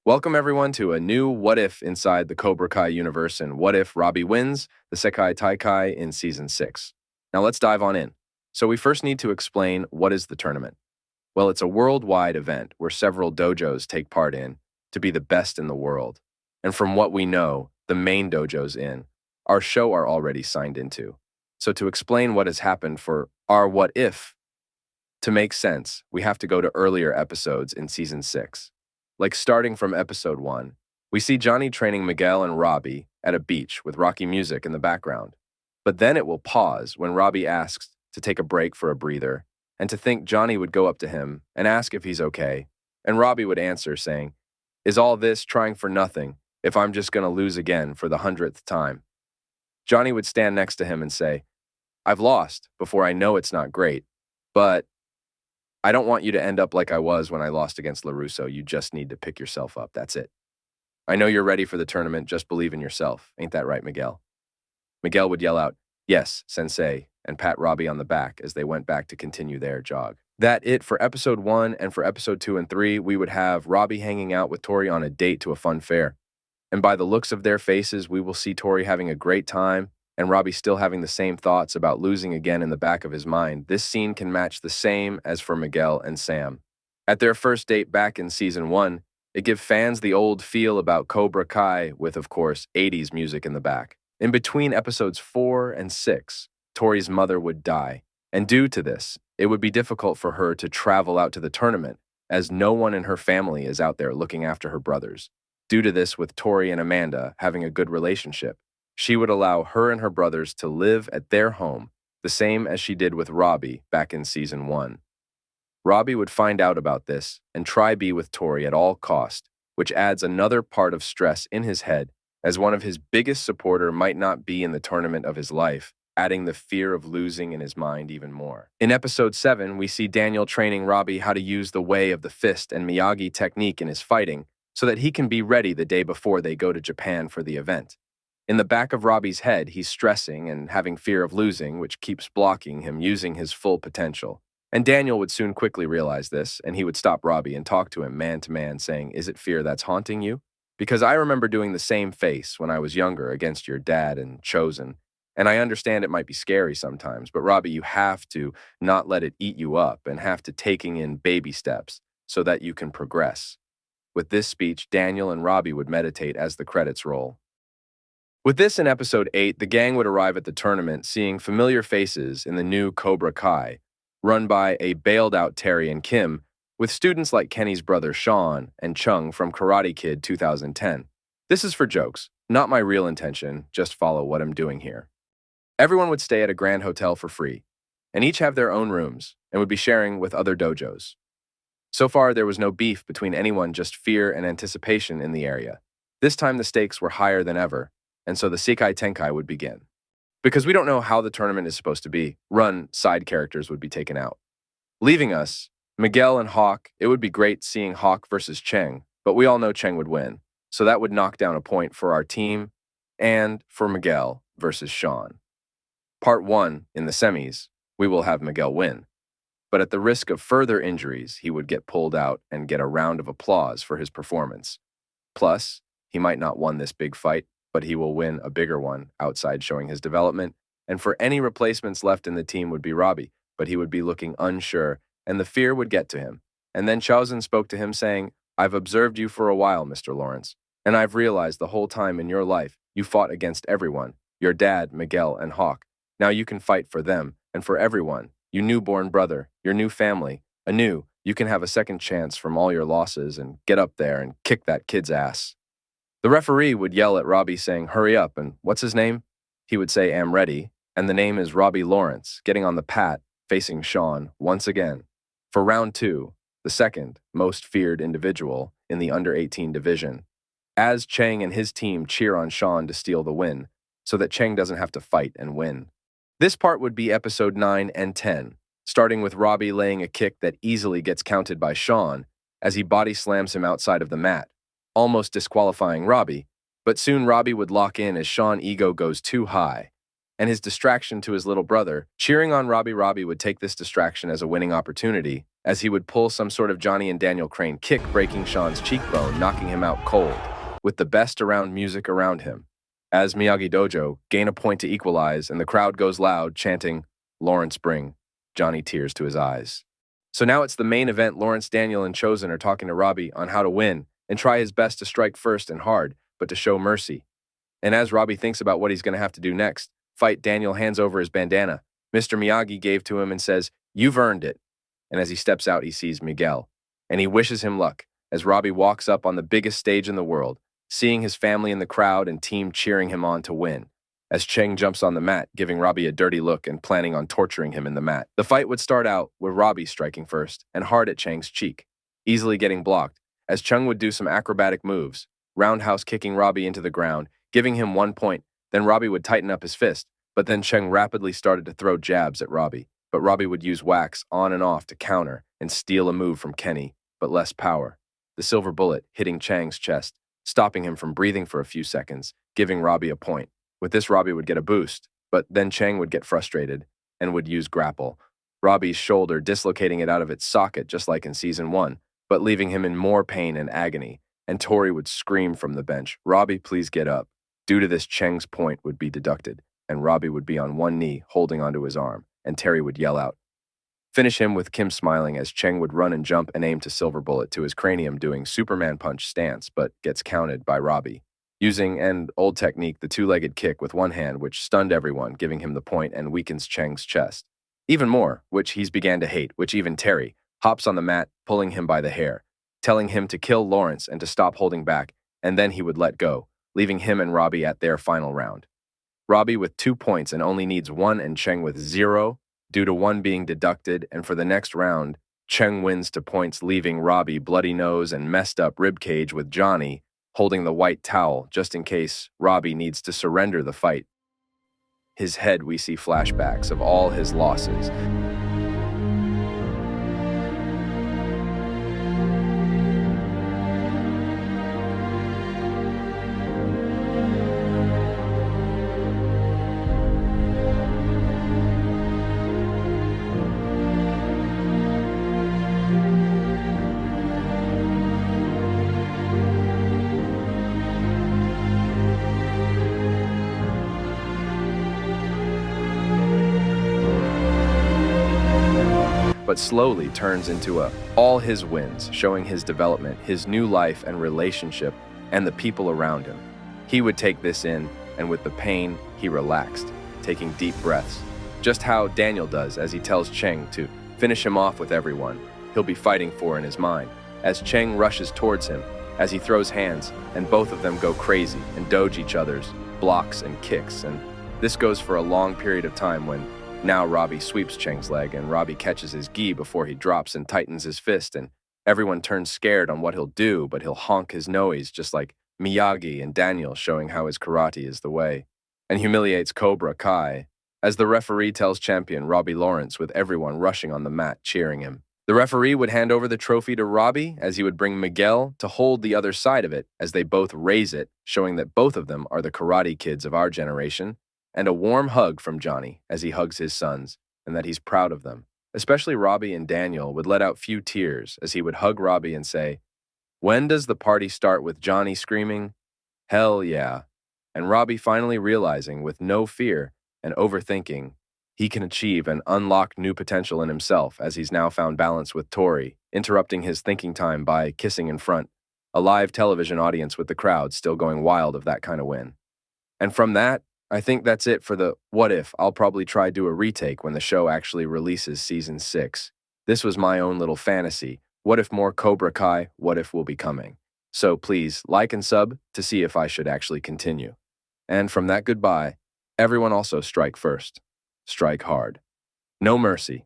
Welcome everyone to a new What If inside the Cobra Kai universe and What If Robby wins the Sekai Taikai in Season 6. Now let's dive on in. So we first need to explain what is the tournament. Well, it's a worldwide event where several dojos take part in to be the best in the world. And from what we know, the main dojos in our show are already signed into. So to explain what has happened for our What If, to make sense, we have to go to earlier episodes in Season 6. Like starting from episode 1, we see Johnny training Miguel and Robby at a beach with rocky music in the background. But then it will pause when Robby asks to take a break for a breather, and to think Johnny would go up to him and ask if he's okay, and Robby would answer saying, "Is all this trying for nothing if I'm just going to lose again for the 100th time?" Johnny would stand next to him and say, "I've lost before I know it's not great, but I don't want you to end up like I was when I lost against LaRusso. You just need to pick yourself up. That's it. I know you're ready for the tournament. Just believe in yourself. Ain't that right, Miguel?" Miguel would yell out, "Yes, sensei," and pat Robby on the back as they went back to continue their jog. That it for episode 1, and for episode 2 and 3, we would have Robby hanging out with Tori on a date to a fun fair. And by the looks of their faces, we will see Tori having a great time and Robby still having the same thoughts about losing again in the back of his mind. This scene can match the same as for Miguel and Sam. At their first date back in Season 1, it gives fans the old feel about Cobra Kai with, of course, 80s music in the back. In between episodes 4 and 6, Tori's mother would die, and due to this, it would be difficult for her to travel out to the tournament, as no one in her family is out there looking after her brothers. Due to this, with Tori and Amanda having a good relationship, she would allow her and her brothers to live at their home, the same as she did with Robby back in Season 1. Robby would find out about this and try be with Tori at all cost, which adds another part of stress in his head, as one of his biggest supporter might not be in the tournament of his life, adding the fear of losing in his mind even more. In episode 7, we see Daniel training Robby how to use the way of the fist and Miyagi technique in his fighting so that he can be ready the day before they go to Japan for the event. In the back of Robby's head, he's stressing and having fear of losing, which keeps blocking him using his full potential. And Daniel would soon quickly realize this, and he would stop Robby and talk to him man to man, saying, "Is it fear that's haunting you? Because I remember doing the same face when I was younger against your dad and Chosen. And I understand it might be scary sometimes, but Robby, you have to not let it eat you up and have to taking in baby steps so that you can progress." With this speech, Daniel and Robby would meditate as the credits roll. With this in episode 8, the gang would arrive at the tournament seeing familiar faces in the new Cobra Kai, run by a bailed-out Terry and Kim, with students like Kenny's brother Sean and Chung from Karate Kid 2010. This is for jokes, not my real intention, just follow what I'm doing here. Everyone would stay at a grand hotel for free, and each have their own rooms, and would be sharing with other dojos. So far, there was no beef between anyone, just fear and anticipation in the area. This time the stakes were higher than ever, and so the Sekai Tenkai would begin. Because we don't know how the tournament is supposed to be, side characters would be taken out. Leaving us, Miguel and Hawk, it would be great seeing Hawk versus Cheng, but we all know Cheng would win, so that would knock down a point for our team, and for Miguel versus Sean. Part 1, in the semis, we will have Miguel win, but at the risk of further injuries, he would get pulled out and get a round of applause for his performance. Plus, he might not won this big fight, but he will win a bigger one outside showing his development, and for any replacements left in the team would be Robby, but he would be looking unsure, and the fear would get to him. And then Chosen spoke to him saying, "I've observed you for a while, Mr. Lawrence, and I've realized the whole time in your life you fought against everyone, your dad, Miguel, and Hawk. Now you can fight for them, and for everyone, you newborn brother, your new family, anew, you can have a second chance from all your losses and get up there and kick that kid's ass." The referee would yell at Robby saying, "Hurry up," and "What's his name?" He would say, "Am ready," and the name is Robby Lawrence, getting on the pat, facing Sean once again. For round 2, the second most feared individual in the under-18 division, as Cheng and his team cheer on Sean to steal the win, so that Cheng doesn't have to fight and win. This part would be episode 9 and 10, starting with Robby laying a kick that easily gets counted by Sean as he body slams him outside of the mat, almost disqualifying Robby, but soon Robby would lock in as Sean's ego goes too high, and his distraction to his little brother, cheering on Robby would take this distraction as a winning opportunity, as he would pull some sort of Johnny and Daniel Crane kick, breaking Sean's cheekbone, knocking him out cold, with the best around music around him. As Miyagi Dojo gain a point to equalize, and the crowd goes loud, chanting, "Lawrence bring," Johnny tears to his eyes. So now it's the main event. Lawrence, Daniel, and Chosen are talking to Robby on how to win and try his best to strike first and hard, but to show mercy. And as Robby thinks about what he's going to have to do next, Daniel hands over his bandana Mr. Miyagi gave to him and says, "You've earned it." And as he steps out, he sees Miguel, and he wishes him luck as Robby walks up on the biggest stage in the world, seeing his family in the crowd and team cheering him on to win. As Cheng jumps on the mat, giving Robby a dirty look and planning on torturing him in the mat. The fight would start out with Robby striking first and hard at Cheng's cheek, easily getting blocked, as Cheng would do some acrobatic moves, roundhouse kicking Robby into the ground, giving him 1 point. Then Robby would tighten up his fist, but then Cheng rapidly started to throw jabs at Robby. But Robby would use wax on and off to counter and steal a move from Kenny, but less power. The silver bullet hitting Cheng's chest, stopping him from breathing for a few seconds, giving Robby a point. With this, Robby would get a boost, but then Cheng would get frustrated and would use grapple. Robby's shoulder dislocating it out of its socket just like in Season 1, but leaving him in more pain and agony, and Tori would scream from the bench, "Robby, please get up." Due to this, Cheng's point would be deducted, and Robby would be on one knee holding onto his arm, and Terry would yell out. Finish him with Kim smiling as Cheng would run and jump and aim to silver bullet to his cranium doing Superman punch stance, but gets counted by Robby. Using an old technique, the two-legged kick with one hand, which stunned everyone, giving him the point and weakens Cheng's chest. Even more, which he's began to hate, which even Terry hops on the mat, pulling him by the hair, telling him to kill Lawrence and to stop holding back, and then he would let go, leaving him and Robby at their final round. Robby with 2 points and only needs 1, and Cheng with 0, due to 1 being deducted, and for the next round, Cheng wins to points, leaving Robby bloody nose and messed up ribcage with Johnny holding the white towel just in case Robby needs to surrender the fight. His head, we see flashbacks of all his losses. But slowly turns into all his wins, showing his development, his new life and relationship, and the people around him. He would take this in, and with the pain, he relaxed, taking deep breaths. Just how Daniel does as he tells Cheng to finish him off with everyone he'll be fighting for in his mind, as Cheng rushes towards him, as he throws hands, and both of them go crazy and doge each other's blocks and kicks, and this goes for a long period of time when now Robby sweeps Cheng's leg, and Robby catches his gi before he drops and tightens his fist, and everyone turns scared on what he'll do, but he'll honk his noise just like Miyagi and Daniel, showing how his karate is the way, and humiliates Cobra Kai, as the referee tells champion Robby Lawrence with everyone rushing on the mat cheering him. The referee would hand over the trophy to Robby as he would bring Miguel to hold the other side of it as they both raise it, showing that both of them are the karate kids of our generation, and a warm hug from Johnny as he hugs his sons, and that he's proud of them. Especially Robby and Daniel would let out few tears as he would hug Robby and say, "When does the party start?" with Johnny screaming, "Hell yeah." And Robby finally realizing with no fear and overthinking, he can achieve and unlock new potential in himself as he's now found balance with Tori, interrupting his thinking time by kissing in front, a live television audience with the crowd still going wild of that kind of win. And from that, I think that's it for the What If. I'll probably try do a retake when the show actually releases Season 6. This was my own little fantasy. What if more Cobra Kai What If will be coming? So please like and sub to see if I should actually continue. And from that goodbye, everyone also strike first. Strike hard. No mercy.